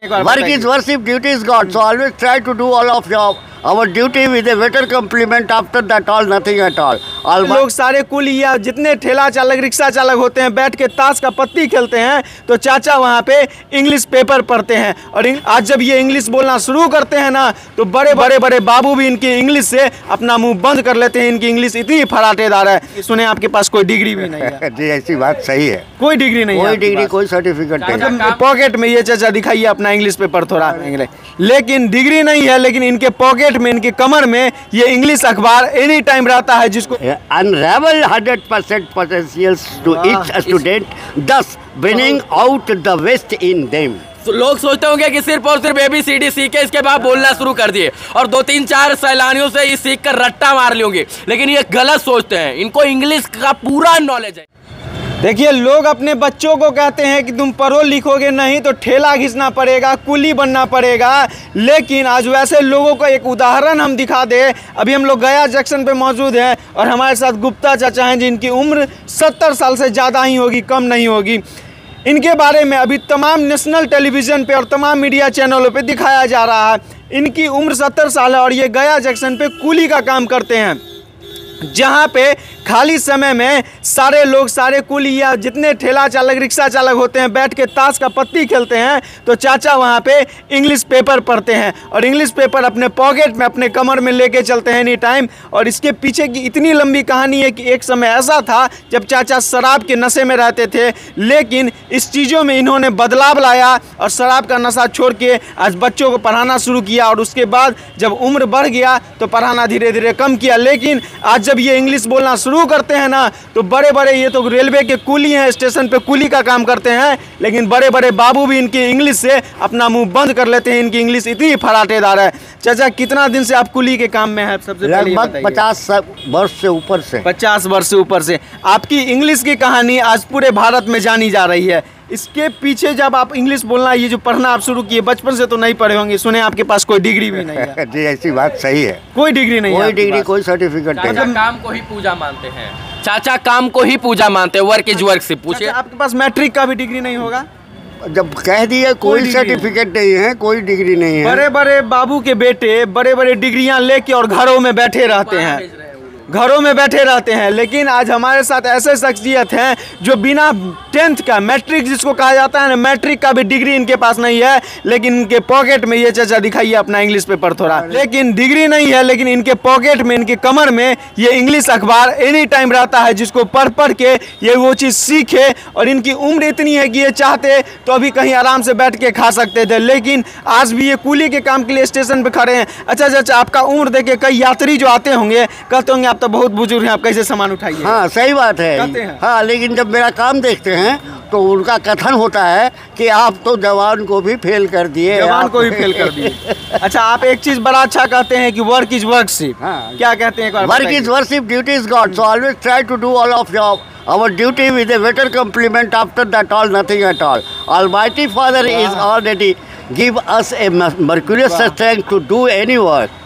Work is worship, duty is God. So always try to do all of our duty with a better compliment. After that, all nothing at all. लोग सारे कुलिया जितने ठेला चालक rickshaw चालक होते हैं बैठ के ताश का पत्ती खेलते हैं, तो चाचा वहाँ पे इंग्लिश पेपर पढ़ते हैं। और आज जब ये इंग्लिश बोलना शुरू करते हैं ना, तो बड़े बड़े बाबू भी इनकी इंग्लिश से अपना मुंह बंद कर लेते हैं। इनकी इंग्लिश इतनी फराटेदार है। सुने आपके पास कोई डिग्री भी नहीं है? जी ऐसी बात सही है, कोई डिग्री नहीं है, कोई डिग्री कोई सर्टिफिकेट नहीं। पॉकेट में ये चाचा दिखाइए अपना इंग्लिश पेपर थोड़ा इंग्लिश, लेकिन डिग्री नहीं है, लेकिन इनके पॉकेट में इनके कमर में ये इंग्लिश अखबार एनी टाइम रहता है, जिसको unravel 100% potentials to each student, thus bringing out the best in them. लोग सोचते होंगे कि सिर्फ और सिर्फ ABCD सीखे, इसके बाद बोलना शुरू कर दिए और 2-3-4 सैलानियों से ये सीख कर रट्टा मार लेंगे, लेकिन ये गलत सोचते हैं। इनको इंग्लिश का पूरा नॉलेज है। देखिए, लोग अपने बच्चों को कहते हैं कि तुम पढ़ो लिखोगे नहीं तो ठेला घिसना पड़ेगा, कुली बनना पड़ेगा, लेकिन आज वैसे लोगों का एक उदाहरण हम दिखा दे। अभी हम लोग गया जंक्शन पे मौजूद हैं और हमारे साथ गुप्ता चाचा हैं, जिनकी उम्र 70 साल से ज़्यादा ही होगी, कम नहीं होगी। इनके बारे में अभी तमाम नेशनल टेलीविज़न पे और तमाम मीडिया चैनलों पे दिखाया जा रहा है। इनकी उम्र 70 साल है और ये गया जंक्शन पे कुली का काम करते हैं, जहाँ पे खाली समय में सारे लोग सारे कुलिया जितने ठेला चालक रिक्शा चालक होते हैं बैठ के ताश का पत्ती खेलते हैं, तो चाचा वहाँ पे इंग्लिश पेपर पढ़ते हैं और इंग्लिश पेपर अपने पॉकेट में अपने कमर में लेके चलते हैं एनी टाइम। और इसके पीछे की इतनी लंबी कहानी है कि एक समय ऐसा था जब चाचा शराब के नशे में रहते थे, लेकिन इस चीज़ों में इन्होंने बदलाव लाया और शराब का नशा छोड़ के आज बच्चों को पढ़ाना शुरू किया। और उसके बाद जब उम्र बढ़ गया तो पढ़ाना धीरे धीरे कम किया, लेकिन आज जब ये इंग्लिश बोलना शुरू करते हैं ना, तो बड़े ये तो रेलवे के कुली हैं, स्टेशन पे कुली का काम करते हैं, लेकिन बड़े बाबू भी इनकी इंग्लिश से अपना मुंह बंद कर लेते हैं। इनकी इंग्लिश इतनी फराटेदार है। चाचा, कितना दिन से आप कुली के काम में हैं? सबसे पहले लगभग 50 वर्ष से ऊपर से। 50 वर्ष से ऊपर से आपकी इंग्लिश की कहानी आज पूरे भारत में जानी जा रही है। इसके पीछे जब आप इंग्लिश बोलना, ये जो पढ़ना आप शुरू किए, बचपन से तो नहीं पढ़े होंगे, सुने आपके पास कोई डिग्री भी नहीं है? जी ऐसी बात सही है, कोई डिग्री नहीं है, कोई डिग्री कोई सर्टिफिकेट नहीं। चाचा काम को ही पूजा मानते हैं, चाचा काम को ही पूजा मानते हैं। वर्क इज वर्क से पूछिए। आपके पास मैट्रिक का भी डिग्री नहीं होगा? जब कह दिए कोई सर्टिफिकेट नहीं है, कोई डिग्री नहीं है। बड़े बाबू के बेटे बड़े डिग्रियां लेके और घरों में बैठे रहते हैं, घरों में बैठे रहते हैं। लेकिन आज हमारे साथ ऐसे शख्सियत हैं जो बिना 10th का, मैट्रिक जिसको कहा जाता है ना, मैट्रिक का भी डिग्री इनके पास नहीं है, लेकिन इनके पॉकेट में, ये चाचा दिखाइए अपना इंग्लिश पेपर थोड़ा, लेकिन डिग्री नहीं है, लेकिन इनके पॉकेट में इनके कमर में ये इंग्लिश अखबार एनी टाइम रहता है, जिसको पढ़ के ये वो चीज़ सीखे। और इनकी उम्र इतनी है कि ये चाहते तो अभी कहीं आराम से बैठ के खा सकते थे, लेकिन आज भी ये कुली के काम के लिए स्टेशन पर खड़े हैं। अच्छा चाचा, आपका उम्र देखे कई यात्री जो आते होंगे कहते होंगे आप तो बहुत बुजुर्ग हैं, आप कैसे सामान उठाइए? हाँ सही बात है। हाँ, लेकिन जब मेरा काम देखते हैं तो उनका कथन होता है कि आप तो जवान को भी फेल कर दिए, जवान को भी फेल कर दिए। अच्छा, आप एक चीज बड़ा अच्छा कहते हैं कि वर्क इज वर्कशिप। हाँ, क्या कहते हैं? Work is worship, duty is God. So always try to do all of our duty with a better compliment. After that, all nothing at all. Almighty Father is already give us a mercurious strength to do any work.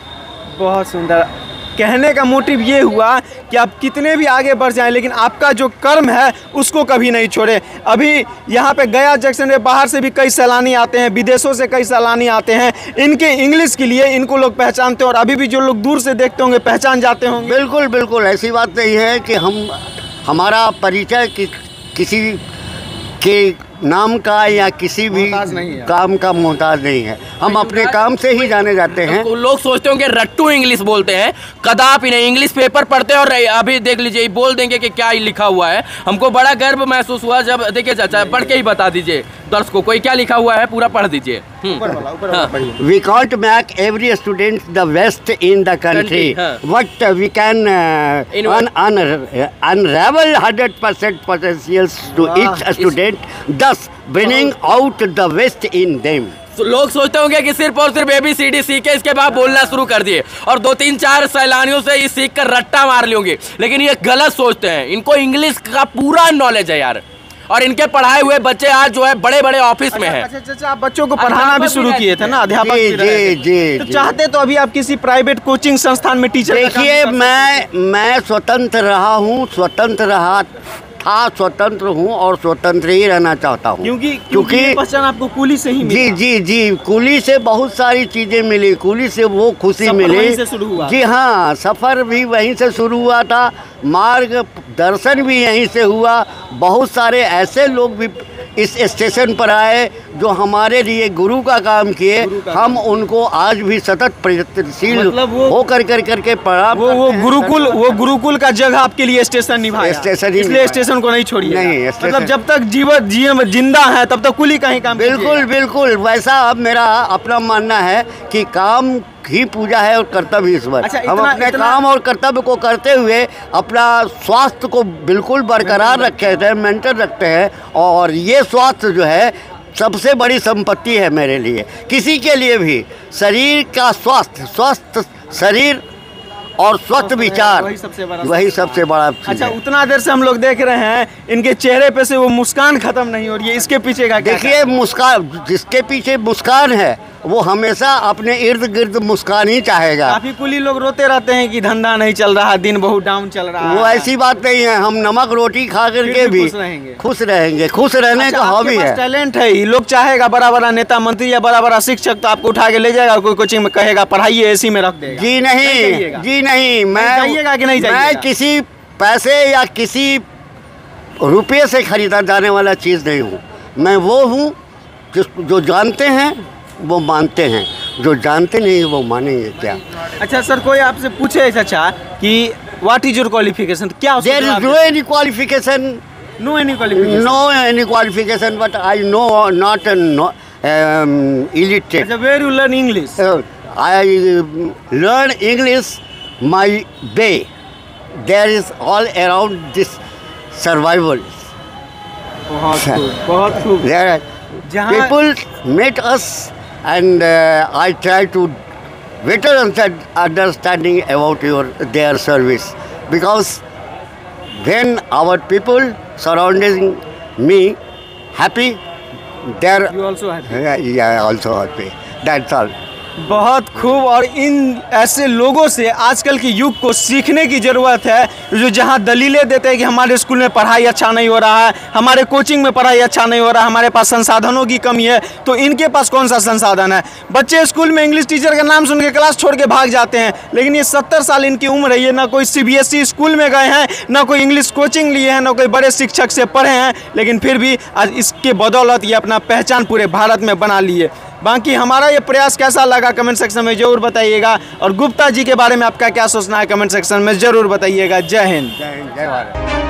बहुत सुंदर। कहने का motive ये हुआ कि आप कितने भी आगे बढ़ जाएं, लेकिन आपका जो कर्म है उसको कभी नहीं छोड़े। अभी यहाँ पे गया जंक्शन में बाहर से भी कई सैलानी आते हैं, विदेशों से कई सैलानी आते हैं। इनके इंग्लिश के लिए इनको लोग पहचानते हैं और अभी भी जो लोग दूर से देखते होंगे पहचान जाते होंगे। बिल्कुल बिल्कुल, ऐसी बात नहीं है कि हमारा परिचय किसी के नाम का या किसी भी काम का मोहताज नहीं है। हम अपने काम से ही जाने जाते हैं। लोग सोचते होंगे रट्टू इंग्लिश बोलते हैं, कदापि नहीं। इंग्लिश पेपर पढ़ते हैं और अभी देख लीजिए बोल देंगे कि क्या लिखा हुआ है। हमको बड़ा गर्व महसूस हुआ जब, देखिए चाचा पढ़ के ही बता दीजिए दर्शकों को क्या लिखा हुआ है, पूरा पढ़ दीजिए। We can't make every student the best in the country, but we can unravel 100% potentials to each student, thus bringing out the best in them. लोग सोचते होंगे कि सिर्फ और सिर्फ ABCD सीखे, इसके बाद बोलना शुरू कर दिए और 2-3-4 सैलानियों से ये सीख कर रट्टा मार लेंगे, लेकिन ये गलत सोचते हैं। इनको इंग्लिश का पूरा नॉलेज है यार, और इनके पढ़ाए हुए बच्चे आज जो है बड़े ऑफिस में हैं। अच्छा, आप बच्चों को पढ़ाना भी शुरू किए थे ना, अध्यापक? जी। तो चाहते तो अभी आप किसी प्राइवेट कोचिंग संस्थान में टीचर? देखिए, मैं स्वतंत्र रहा हूँ, स्वतंत्र रहा था, स्वतंत्र हूँ और स्वतंत्र ही रहना चाहता हूँ। क्योंकि ये पहचान आपको कुली से ही मिली। जी, कुली से बहुत सारी चीज़ें मिली, कुली से वो खुशी मिली। वहीं से शुरू हुआ। जी हाँ, सफ़र भी वहीं से शुरू हुआ था, मार्ग दर्शन भी यहीं से हुआ। बहुत सारे ऐसे लोग भी इस स्टेशन पर आए जो हमारे लिए गुरु का काम किए, हम उनको आज भी सतत प्रयत्नशील मतलब हो करके प्रणाम वो गुरुकुल का जगह आपके लिए स्टेशन निभाया, स्टेशन ही इसलिए स्टेशन को नहीं छोड़िए। नहीं, मतलब जब तक जीवन जिंदा है तब तक कुली का ही काम कीजिए। बिल्कुल वैसा अब मेरा अपना मानना है कि काम ही पूजा है और कर्तव्य ईश्वर। अच्छा, हम अपने काम और कर्तव्य को करते हुए अपना स्वास्थ्य को बिल्कुल बरकरार रखते हैं, मेंटेन रखते हैं। और ये स्वास्थ्य जो है सबसे बड़ी संपत्ति है मेरे लिए, किसी के लिए भी। शरीर का स्वस्थ शरीर और स्वस्थ विचार वही सबसे बड़ा चीज़ अच्छा, है। उतना देर से हम लोग देख रहे हैं, इनके चेहरे पे से वो मुस्कान खत्म नहीं हो रही है, इसके पीछे का क्या? देखिए, मुस्कान, जिसके पीछे मुस्कान है वो हमेशा अपने इर्द गिर्द मुस्कान ही चाहेगा। काफी कुली लोग रोते रहते हैं कि धंधा नहीं चल रहा, दिन बहुत डाउन चल रहा है। वो ऐसी बात नहीं है, हम नमक रोटी खा करके भी खुश रहेंगे। खुश रहने का हॉबी है। टैलेंट है, ये लोग चाहेगा बड़ा बड़ा नेता मंत्री या बड़ा बड़ा शिक्षक तो आपको उठा के ले जाएगा, कोई कोचिंग में कहेगा पढ़ाइए, एसी में रख देगा। जी नहीं, मैं किसी पैसे या किसी रुपये से खरीदा जाने वाला चीज़ नहीं हूँ। मैं वो हूँ जो जानते हैं वो मानते हैं, जो जानते नहीं वो मानेंगे क्या। अच्छा सर, कोई आपसे पूछे चाचा कि व्हाट इज योर क्वालिफिकेशन, क्या? There is no any qualification, no any qualification, but I no not illiterate. अच्छा, where you learn English? I learn English my way. There is all around this survival. बहुत खूब। There people meet us and I try to better understanding about their service, because when our people surrounding me happy, they're you also happy. Yeah, also happy. That's all. बहुत खूब। और इन ऐसे लोगों से आजकल के युग को सीखने की ज़रूरत है, जो जहां दलीलें देते हैं कि हमारे स्कूल में पढ़ाई अच्छा नहीं हो रहा है, हमारे कोचिंग में पढ़ाई अच्छा नहीं हो रहा है, हमारे पास संसाधनों की कमी है। तो इनके पास कौन सा संसाधन है? बच्चे स्कूल में इंग्लिश टीचर का नाम सुन के क्लास छोड़ के भाग जाते हैं, लेकिन ये 70 साल इनकी उम्र है, ये ना कोई CBSE स्कूल में गए हैं, ना कोई इंग्लिश कोचिंग लिए हैं, ना कोई बड़े शिक्षक से पढ़े हैं, लेकिन फिर भी आज इसके बदौलत ये अपना पहचान पूरे भारत में बना लिए। बाकी हमारा ये प्रयास कैसा लगा कमेंट सेक्शन में ज़रूर बताइएगा, और गुप्ता जी के बारे में आपका क्या सोचना है कमेंट सेक्शन में ज़रूर बताइएगा। जय हिंद, जय भारत।